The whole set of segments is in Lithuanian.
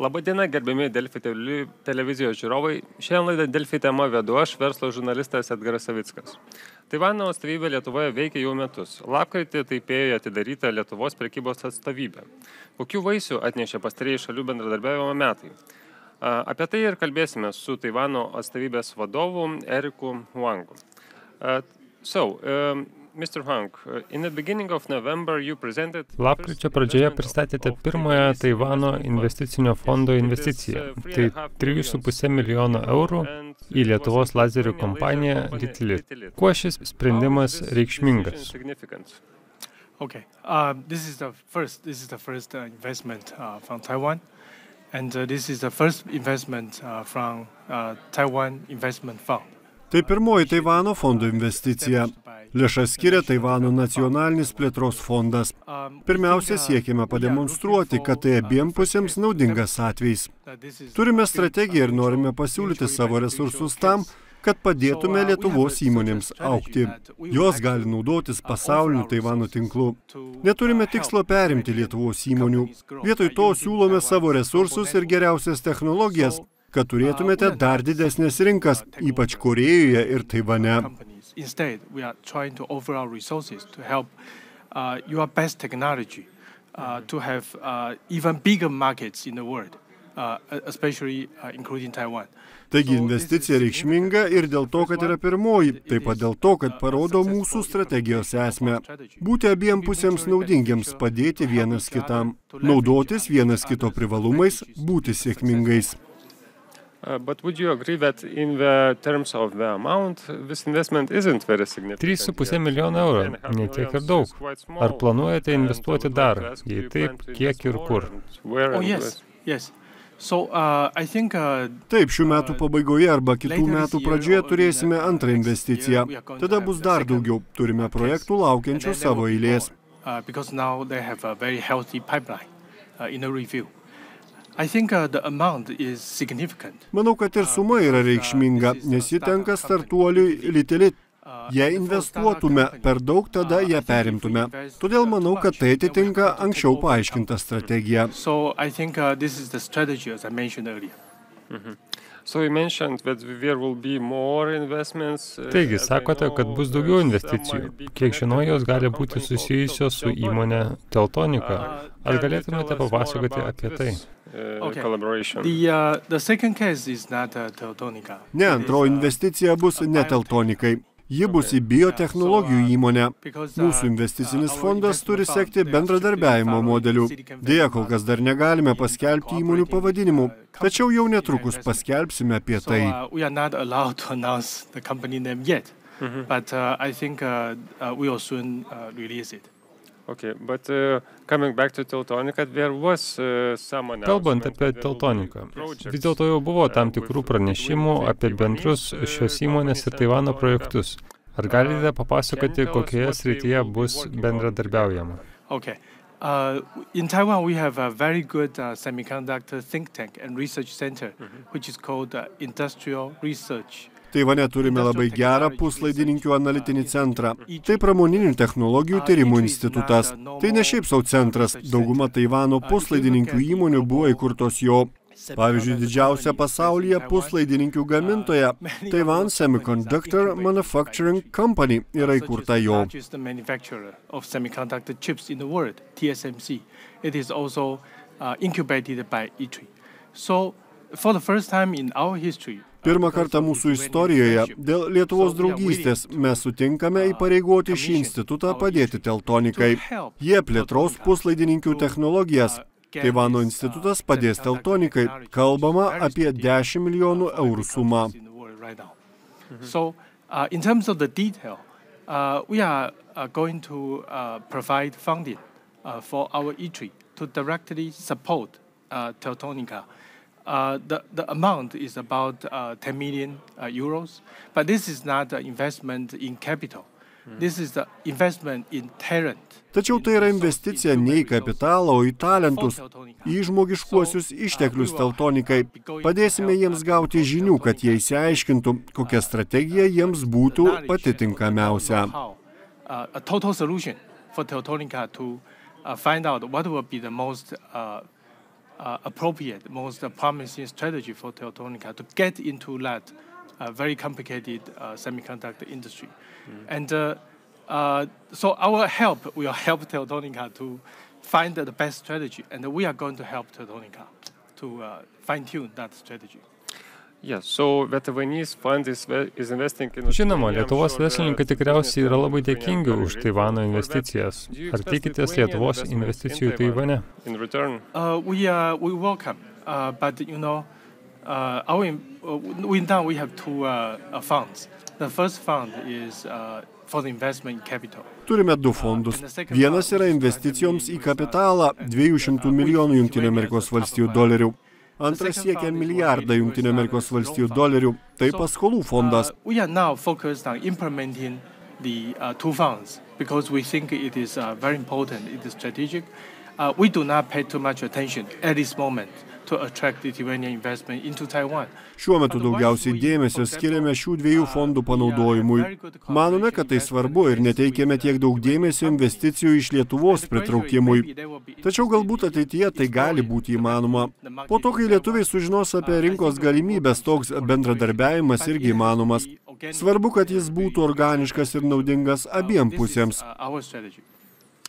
Labadiena, gerbiami Delfi televizijos žiūrovai. Šiandien laidą Delfi tema vedu aš, verslo žurnalistas Edgaras Savickas. Taivano atstovybė Lietuvoje veikia jau metus. Lapkritį Taipėjuje atidaryta Lietuvos prekybos atstovybė. Kokių vaisių atnešė pastarieji šalių bendradarbiavimo metai? Apie tai ir kalbėsime su Taivano atstovybės vadovu Ericu Huangu. Mr. Huang, in the beginning of November you presented... Lapkričio pradžioje pristatėte pirmąją Taivano investicinio fondo investiciją. Tai 3,5 milijono eurų į Lietuvos lazerių kompaniją Lietuvos. Kuo šis sprendimas reikšmingas? Okay. This is the first investment from Taiwan, and this is the first investment from Taiwan Investment Fund. Tai pirmoji Taivano fondo investicija. Lėšas skiria Taivano nacionalinis plėtros fondas. Pirmiausia, siekime pademonstruoti, kad tai abiem pusėms naudingas atvejs. Turime strategiją ir norime pasiūlyti savo resursus tam, kad padėtume Lietuvos įmonėms augti. Jos gali naudotis pasauliniu Taivano tinklu. Neturime tikslo perimti Lietuvos įmonių. Vietoj to siūlome savo resursus ir geriausias technologijas, kad turėtumėte dar didesnės rinkas, ypač Korėjoje ir Taivane. Instead, we are trying to offer our resources to help your best technology to have even bigger markets in the world, especially including Taiwan. Taigi investicija reikšminga ir dėl to, kad yra pirmoji, taip pat dėl to, kad parodo mūsų strategijos esmę. Būti abiem pusėms naudingiams, padėti vienas kitam, naudotis vienas kito privalumais, būti sėkmingais. But would you agree that in the terms of the amount, this investment isn't very significant? 3,5 milijono eurų, ne tiek ir daug. Ar planuojate investuoti dar? Jei taip, kiek ir kur? Yes. So, I think, Taip, šių metų pabaigoje arba kitų metų pradžioje turėsime antrą investiciją. Tada bus dar daugiau. Turime projektų laukiančių savo eilės. Because now they have a very healthy pipeline in the review. I think the amount is significant. Manau, kad ir suma yra reikšminga, nes ji tenka startuoliui Lietuvos. Jei investuotume per daug, tada ją perimtume. Todėl manau, kad tai atitinka anksčiau paaiškintą strategiją. So I think this is the strategy as I mentioned earlier. So you mentioned that there will be more investments. Taigi, sakote, kad bus daugiau investicijų. Kiek žinau, jos gali būti susijusios su įmonė Teltonika. Ar galėtumėte papasakoti apie tai? Collaboration. The second case is not Teltonika. Ne, antroji investicija bus ne Teltonikai. Ji bus į biotechnologijų įmonę. Mūsų investicinis fondas turi sekti bendradarbiavimo modelių. Deja, kol kas dar negalime paskelbti įmonių pavadinimų, tačiau jau netrukus paskelbsime apie tai. We are not allowed to announce the company name yet, but I think we will soon release it. Okay, but coming back to Teltonika, there was some announcement. Kalbant apie Teltoniką, vis dėlto jau buvo tam tikrų pranešimų apie bendrus šios įmonės ir Taivano projektus. Ar galite papasakoti, kokioje srityje bus bendradarbiaujama? Okay. In Taiwan, we have a very good semiconductor think tank and research center, which is called Industrial Research. Taivane turime labai gerą puslaidininkių analitinį centrą. Tai pramoninių technologijų tyrimų institutas. Tai ne šiaip sau centras. Dauguma Taivano puslaidininkių įmonių buvo įkurtos jo. Pavyzdžiui, didžiausia pasaulyje puslaidininkių gamintoja Taiwan Semiconductor Manufacturing Company yra įkurta jo. It is also incubated by ITRI. So, for the first time in our history, Pirmą kartą mūsų istorijoje dėl Lietuvos draugystės mes sutinkame įpareigoti šį institutą padėti Teltonikai. Jie plėtros puslaidininkių technologijas. Taivano institutas padės Teltonikai. Kalbama apie 10 milijonų eurų sumą. So, in terms of the detail, we are going to provide funding for our ITRI to directly support Teltonika. The amount is about 10 million euros, but this is not an investment in capital. This is the investment in talent. Tačiau tai yra investicija ne į kapitalą, o į talentus, į žmogiškuosius išteklius Teltonikai. Padėsime jiems gauti žinių, kad jie įsiaiškintų, kokia strategija jiems būtų pati tinkamiausia. A total solution for Teltonika to find out what will be the most appropriate, most promising strategy for Teltonika to get into that very complicated semiconductor industry. And so our help will help Teltonika to find the best strategy, and we are going to help Teltonika to fine-tune that strategy. Yes, so the Taiwanese fund is investing in... Žinoma, Lietuvos verslininkai tikriausiai yra labai dėkingi už Taivano investicijas. Ar tikitės Lietuvos investicijų Taivane? In return? We welcome, but you know, we have two funds. The first fund is for the investment in capital. Turime du fondus. Vienas yra investicijoms į kapitalą 200 milijonų Jungtinių Amerikos valstijų dolerių. Antras siekia milijardą Jungtinių Amerikos valstijų dolerių. Tai paskolų fondas. We are now focused on implementing the two funds because we think it is very important, it is strategic. We do not pay too much attention at this moment to attract the Taiwanese investment into Taiwan. Šiuo metu daugiausiai dėmesio skiriame šių dviejų fondų panaudojimui. Manome, kad tai svarbu ir neteikėme tiek daug dėmesio investicijų iš Lietuvos pritraukimui. Tačiau galbūt ateityje tai gali būti įmanoma. Po to, kai lietuviai sužinos apie rinkos galimybės, toks bendradarbiavimas irgi įmanomas. Svarbu, kad jis būtų organiškas ir naudingas abiem pusėms.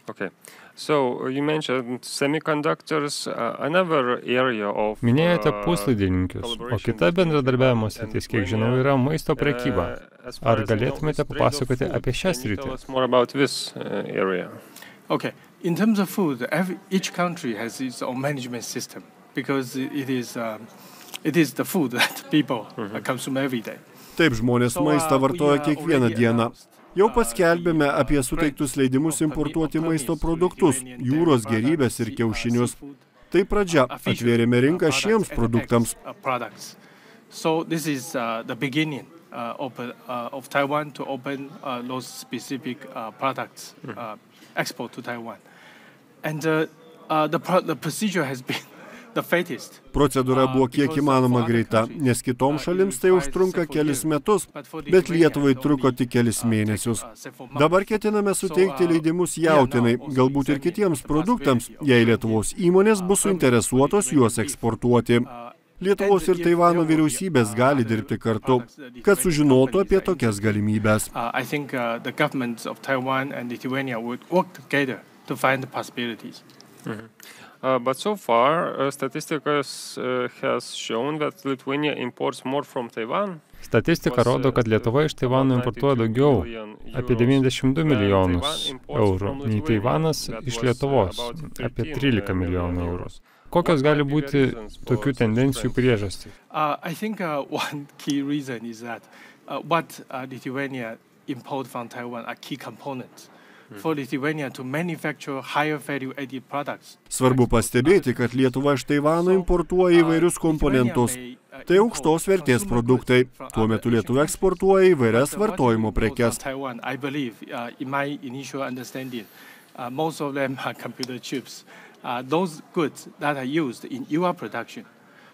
Okay. So you mentioned semiconductors, another area of Minėjote puslaidininkius, o kita bendradarbiavimo sritis, kiek žinau, yra maisto prekyba. Ar galėtumėte papasakoti apie šią sritį? More about this area. Okay. In terms of food, each country has its own management system because it is the food that people consume every day. Taip, žmonės maistą vartoja kiekvieną dieną. Jau paskelbėme apie suteiktus leidimus importuoti maisto produktus, jūros gėrybės ir kiaušinius. Tai pradžia, atvėrėme rinką šiems produktams. So this is the beginning of Taiwan to open those specific products export to Taiwan. And the procedure has been the fastest. Procedūra buvo kiek įmanoma greita, nes kitoms šalims tai užtrunka kelis metus, bet Lietuvai truko tik kelis mėnesius. Dabar ketiname suteikti leidimus jautinai, galbūt ir kitiems produktams, jei Lietuvos įmonės bus suinteresuotos juos eksportuoti. Lietuvos ir Taivano vyriausybės gali dirbti kartu, kad sužinotų apie tokias galimybės. I think the governments of Taiwan and Lithuania would work together to find the possibilities. But so far, statistics has shown that Lithuania imports more from Taiwan. Statistika rodo, kad Lietuva iš Taivano importuoja daugiau, apie 92 milijonus eurų, nei Taivanas iš Lietuvos, apie 13 milijonų eurų. Kokios gali būti tokių tendencijų priežastys? I think one key reason is that what Lithuania import from Taiwan are key components. For Lithuania to manufacture higher value-added products. Svarbu pastebėti, kad Lietuva iš Taivano importuoja įvairius komponentus. Tai aukštos vertės produktai. Tuo metu Lietuva eksportuoja įvairias vartojimo prekes. I believe, in my initial understanding, most of them are computer chips. Those goods that are used in your production.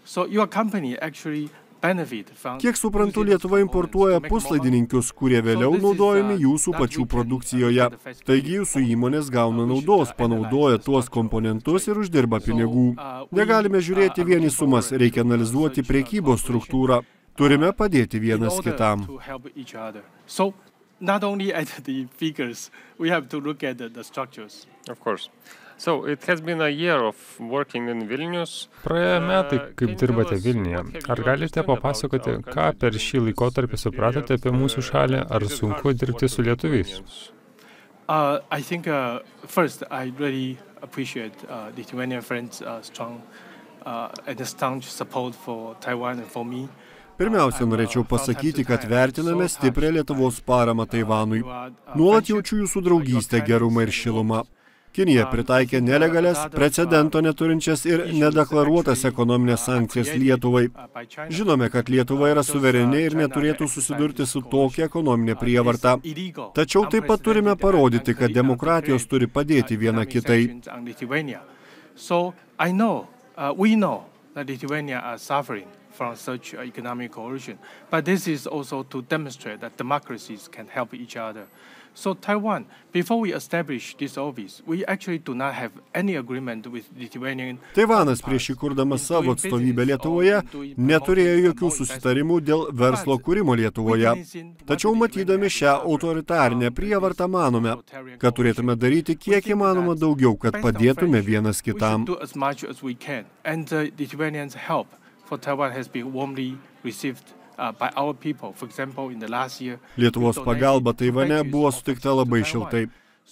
So your company actually Kiek suprantu, Lietuva importuoja puslaidininkius, kurie vėliau naudojami jūsų pačių produkcijoje. Taigi jūsų įmonės gauna naudos, panaudoja tuos komponentus ir uždirba pinigų. Negalime žiūrėti vien į sumas, reikia analizuoti prekybos struktūrą. Turime padėti vienas kitam. So not only at the figures, we have to look at the structures. Of course. So it has been a year of working in Vilnius. Praėjo metai, kaip dirbate Vilniuje. Ar galite papasakoti, ką per šį laikotarpį supratote apie mūsų šalį, ar sunku dirbti su lietuviais? I think first I really appreciate Lithuanian friends' strong and staunch support for Taiwan and for me. Pirmiausia, norėčiau pasakyti, kad vertiname stiprią Lietuvos paramą Taivanui. Nuolat jaučiu jūsų draugystę, gerumą ir šilumą. Kinija pritaikė nelegalias, precedento neturinčias ir nedeklaruotas ekonominės sankcijas Lietuvai. Žinome, kad Lietuva yra suvereni ir neturėtų susidurti su tokia ekonominė prievarta. Tačiau taip pat turime parodyti, kad demokratijos turi padėti viena kitai. So we know that Lithuania are suffering from such economic coalition. But this is also to demonstrate that democracies can help each other. So Taiwan, before we establish this office, we actually do not have any agreement with Lithuanian. Taivanas prieš įkurdamas savo atstovybę Lietuvoje neturėjo jokių susitarimų dėl verslo kūrimo Lietuvoje. Tačiau matydami šią autoritarinę prievartą manome, kad turėtume daryti kiek įmanoma daugiau, kad padėtume vienas kitam. By our people. For example, in the last year, Lietuvos pagalba Taivane buvo sutikta labai šiltai.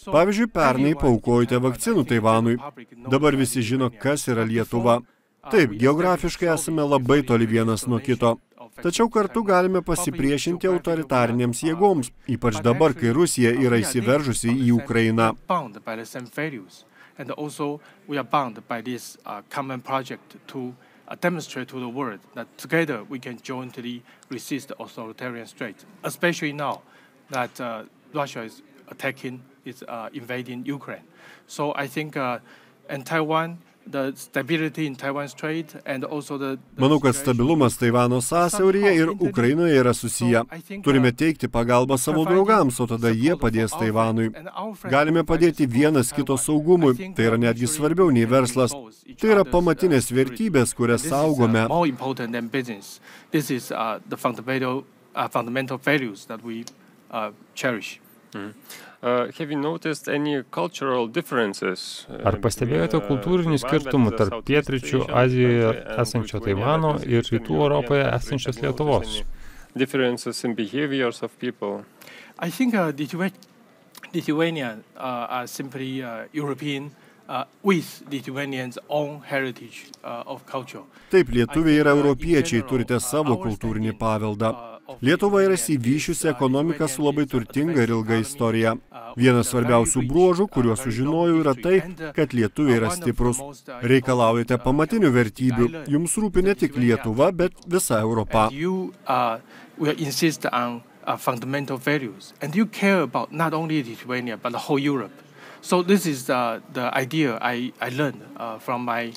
Pavyzdžiui, pernai paaukojate vakcinų Taivanui. Dabar visi žino, kas yra Lietuva. Taip, geografiškai esame labai toli vienas nuo kito. Tačiau kartu galime pasipriešinti autoritarinėms jėgoms, ypač dabar, kai Rusija yra įsiveržusi į Ukrainą. And also, we are bound by this common project to demonstrate to the world that together we can jointly resist the authoritarian state, especially now that Russia is attacking, is invading Ukraine. So I think in Taiwan, the stability in Taiwan Strait and also the Manau, kad stabilumas Taivano sąsiauryje ir Ukrainoje yra susiję. Turime teikti pagalbą savo draugams, o tada jie padės Taivanui. Galime padėti vienas kito saugumui, tai yra netgi svarbiau nei verslas. Tai yra pamatinės vertybės, kurias saugome. This is the fundamental values that we cherish. Have you noticed any cultural differences? Ar pastebėjote kultūrinių skirtumų tarp pietryčių Azijoje esančio Taivano ir rytų Europoje esančios Lietuvos? Differences in behaviors of people? I think Lithuania are simply European with Lithuanians' own heritage of culture. Taip, lietuviai yra europiečiai, turite savo kultūrinį paveldą. Lietuva yra išsivysčiusi ekonomika su labai turtinga ir ilga istorija. Vienas svarbiausių bruožų, kuriuos sužinojau, yra tai, kad lietuviai yra stiprus. Reikalaujate pamatinių vertybių. Jums rūpi ne tik Lietuva, bet visa Europa. Fundamental values, and you care about not only Lithuania but the whole Europe. So this is the idea I learned from my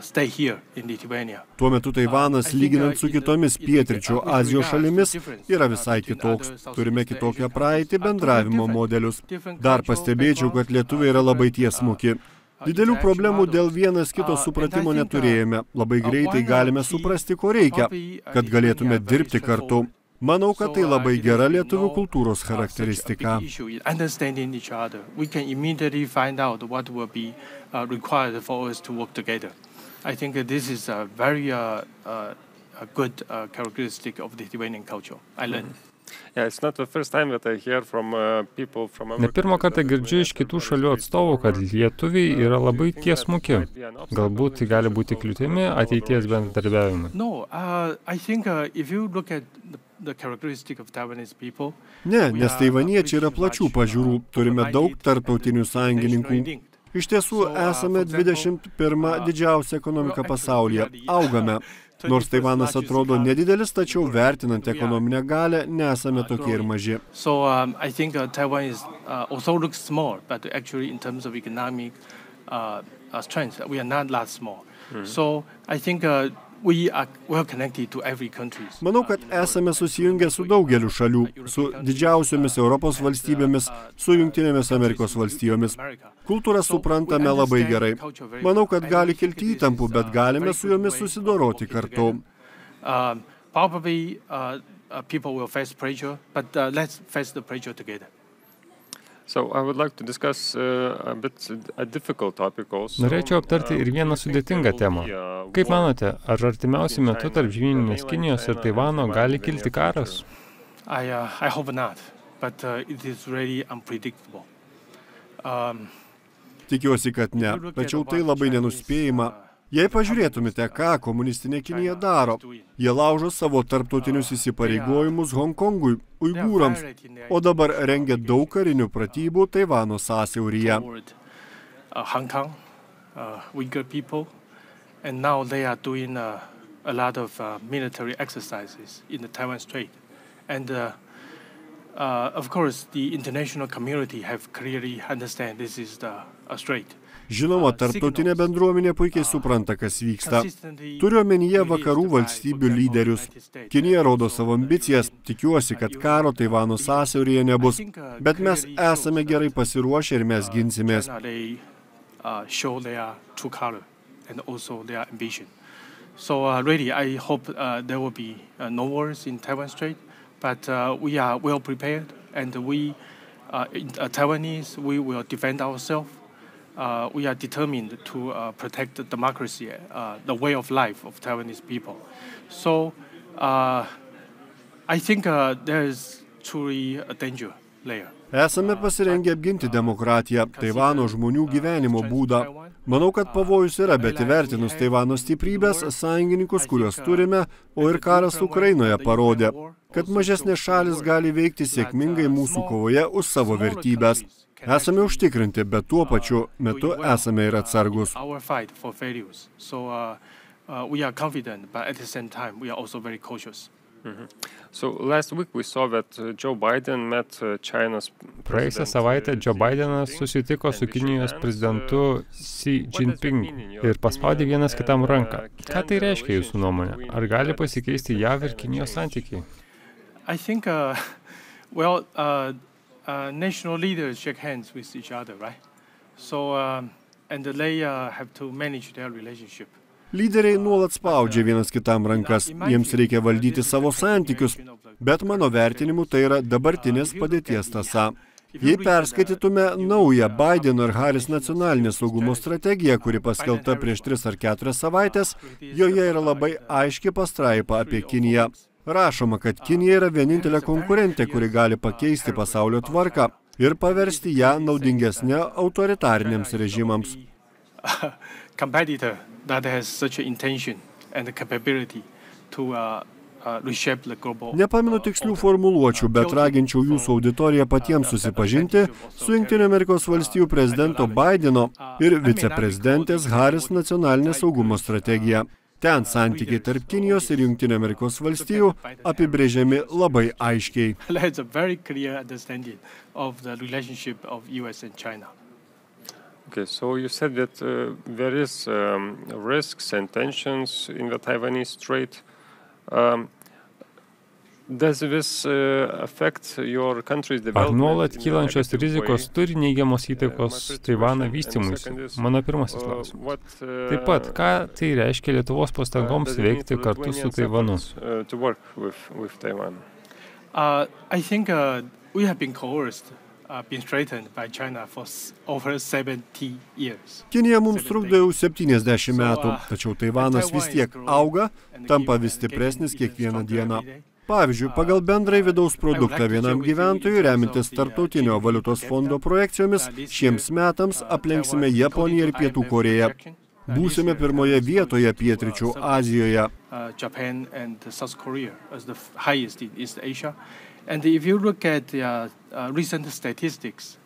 stay here in Lithuania. Tuo metu Taivanas, lyginant su kitomis pietryčių Azijos šalimis, yra visai kitoks. Turime kitokią praeitį, bendravimo modelius. Dar pastebėčiau, kad lietuviai yra labai tiesmuki. Didelių problemų dėl vienas kito supratimo neturėjome. Labai greitai galime suprasti, ko reikia, kad galėtume dirbti kartu. Manau, kad tai labai gera lietuvių kultūros charakteristika. I think this is a very good characteristic of Lithuanian culture. I learned. Yeah, it's not the first time that I hear from people from Ne pirmą kartą girdžiu iš kitų šalių atstovų, kad lietuviai yra labai tiesmuki. Galbūt tai gali būti kliūtimi ateities bendradarbiavimui. No, I think if you look at the characteristic of Taiwanese people, Ne, nes taivaniečiai yra plačių pažiūrų, turime daug tarptautinių sąjungininkų. Iš tiesų, esame 21 didžiausia ekonomika pasaulyje. Augame. Nors Taivanas atrodo nedidelis, tačiau vertinant ekonominę galę, nesame tokie ir maži. So I think Taiwan is also looks small, but actually in terms of economic strength, we are not that small. So I think we are well connected to every country. Manau, kad esame susijungę su daugeliu šalių, su didžiausiomis Europos valstybėmis, su Jungtinėmis Amerikos valstijomis. Kultūrą suprantame labai gerai. Manau, kad gali kilti įtampų, bet galime su jomis susidoroti kartu. Probably people will face pressure, but let's face the pressure together. So I would like to discuss a difficult topic also. Norėčiau aptarti ir vieną sudėtingą temą. Kaip manote, ar artimiausiu metu tarp žemyninės Kinijos ir Taivano gali kilti karas? I hope not, but it is really unpredictable. Tikiuosi, kad ne, tačiau tai labai nenuspėjama. Jei pažiūrėtumėte, ką komunistinė Kinija daro, jie laužo savo tarptautinius įsipareigojimus Hongkongui, Uigūrams, o dabar rengia daug karinių pratybų Taivano sąsiauryje. Hong Kong, Uyghur people, and now they are doing a lot of military exercises in the Taiwan Strait. And of course, the international community have clearly understand this is a strait. Žinoma, tarptautinė bendruomenė puikiai supranta, kas vyksta. Turiu omenyje vakarų valstybių lyderius. Kinija rodo savo ambicijas, tikiuosi, kad karo Taivano sąsiauryje nebus, bet mes esame gerai pasiruošę ir mes ginsimės. So really, I hope there will be no wars in Taiwan Strait, but we are well prepared, and we, Taiwanese, we will defend ourselves. We are determined to protect the democracy, the way of life of Taiwanese people. So I think there is truly a danger there. Esame pasirengę apginti demokratiją, Taivano žmonių gyvenimo būdą. Manau, kad pavojus yra, bet įvertinus Taivano stiprybės, sąjungininkus, kuriuos turime, o ir karas Ukrainoje parodė, kad mažesnės šalis gali veikti sėkmingai mūsų kovoje už savo vertybės. Esame užtikrinti, bet tuo pačiu metu esame ir atsargus. So last week we saw that Joe Biden met China's Praėjusią savaitę Joe Bidenas susitiko su Kinijos prezidentu Xi Jinping ir paspaudė vienas kitam ranką. Ką tai reiškia jūsų nuomonė? Ar gali pasikeisti JAV ir Kinijos santykiai? I think, national leaders shake hands with each other, right? So, and they have to manage their relationship. Lyderiai nuolat spaudžia vienas kitam rankas, jiems reikia valdyti savo santykius, bet mano vertinimu tai yra dabartinės padėties tąsa. Jei perskaitytume naują Bideno ir Harris nacionalinės saugumo strategiją, kuri paskelbta prieš 3 ar 4 savaitės, joje yra labai aiški pastraipa apie Kiniją. Rašoma, kad Kinija yra vienintelė konkurentė, kuri gali pakeisti pasaulio tvarką ir paversti ją naudingesnę autoritariniams režimams. Competitor that has such an intention and capability to reshape the global. Nepamenu tikslių formuluočių, bet raginčiau jūsų auditoriją patiems susipažinti su Jungtinių Amerikos valstijų prezidento Bideno ir viceprezidentės Harris nacionalinė saugumo strategija. Ten santykiai tarp Kinijos ir Jungtinių Amerikos valstijų apibrėžiami labai aiškiai. There's a very clear understanding of the relationship of US and China. Okay, so you said that there is risks and tensions in the Taiwanese Strait. Does this affect your country's development? Ar nuolat kylančios rizikos turi neigiamos įtakos Taivano vystymuisi? Mano pirmasis klausimas. Taip pat, ką tai reiškia Lietuvos pastangoms veikti kartu su Taivanu? To work with Taiwan. I think we have been coerced. Been threatened by China for over 70 years. Kinija mums trukdo jau 70 metų, tačiau Taivanas vis tiek auga, tampa vis stipresnis kiekvieną dieną. Pavyzdžiui, pagal bendrai vidaus produktą vienam gyventojui, remintis Tarptautinio valiutos fondo projekcijomis, šiems metams aplenksime Japoniją ir Pietų Koreją. Būsime pirmoje vietoje pietryčių Azijoje. Japan and South Korea as the highest in East Asia. And if you look at recent statistics,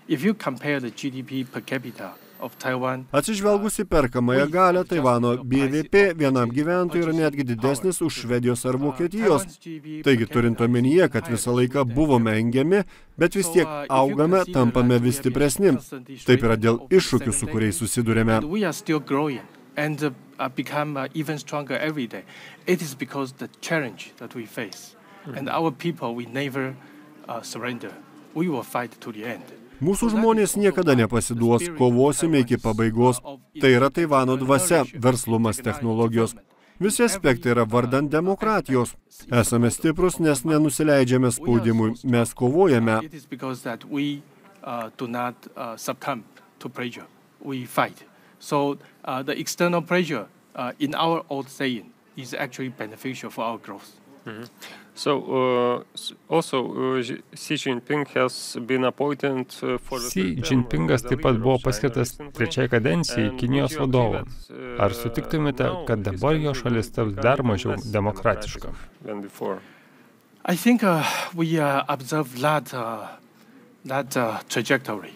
if you compare the GDP per capita of Taiwan, Atsižvelgus į perkamąją galią, Taivano BVP vienam gyventojui yra netgi didesnis už Švedijos ar Vokietijos. Taigi, turint omenyje, kad visą laiką buvome engiami, bet vis tiek augame, tampame vis stipresni. Taip yra dėl iššūkių, su kuriais susidurėme. we are still growing and become even stronger every day. It is because the challenge that we face. And our people, we never surrender. We will fight to the end. Mūsų žmonės niekada nepasiduos, kovosime iki pabaigos. Tai yra Taivano dvasia, verslumas, technologijos. Visi aspektai yra vardan demokratijos. Esame stiprus, nes nenusileidžiame spaudimui. Mes kovojame. It is because that we do not succumb to pressure. We fight. So the external pressure, in our old saying, is actually beneficial for our growth. So, also, Xi Jinping has been appointed for the... Xi Jinpingas taip pat buvo paskirtas 3 kadencijai Kinijos vadovu. Ar sutiktumėte, kad dabar jo šalis taps dar mažiau demokratiška? I think we observe that trajectory,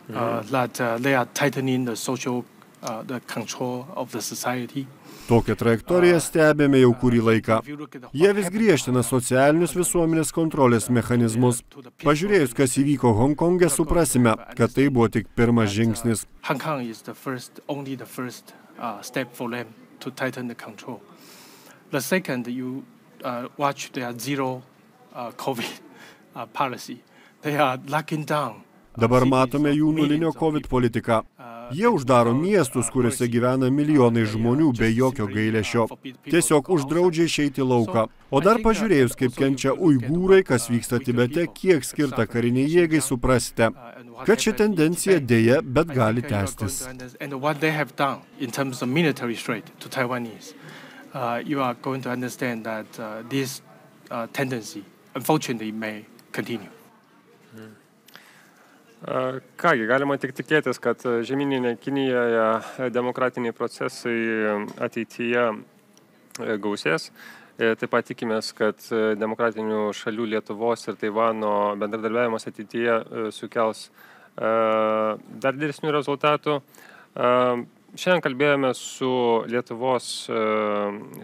that they are tightening the social the control of the society. Tokią trajektoriją stebėme jau kurį laiką. Jie vis griežtina socialinius visuomenės kontrolės mechanizmus. Pažiūrėjus, kas įvyko Honkonge, suprasime, kad tai buvo tik pirmas žingsnis. The second, you watch their zero COVID policy. They are locking down. Dabar matome jų nulinio COVID politiką. Jie uždaro miestus, kuriuose gyvena milijonai žmonių be jokio gailesčio. Tiesiog uždraudžia išeiti lauką. O dar pažiūrėjus, kaip kenčia uigūrai, kas vyksta Tibete, kiek skirta kariniai jėgai, suprasite, kad ši tendencija dėja, bet gali tęstis. You are going to understand that this tendency, unfortunately, may continue. Kągi, galima tik tikėtis, kad žemyninėje Kinijoje demokratiniai procesai ateityje gausės. Taip pat tikimės, kad demokratinių šalių Lietuvos ir Taivano bendradarbiavimas ateityje sukels dar didesnių rezultatų. Šiandien kalbėjome su Lietuvos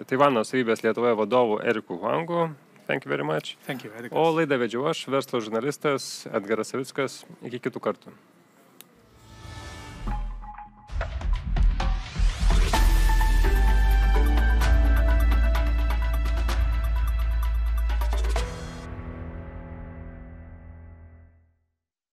Taivano atstovybės Lietuvoje vadovu Ericu Huangu. Thank you very much. Thank you. O laidą vedžiau aš, verslo žurnalistas Edgaras Savickas. Iki kitų kartų.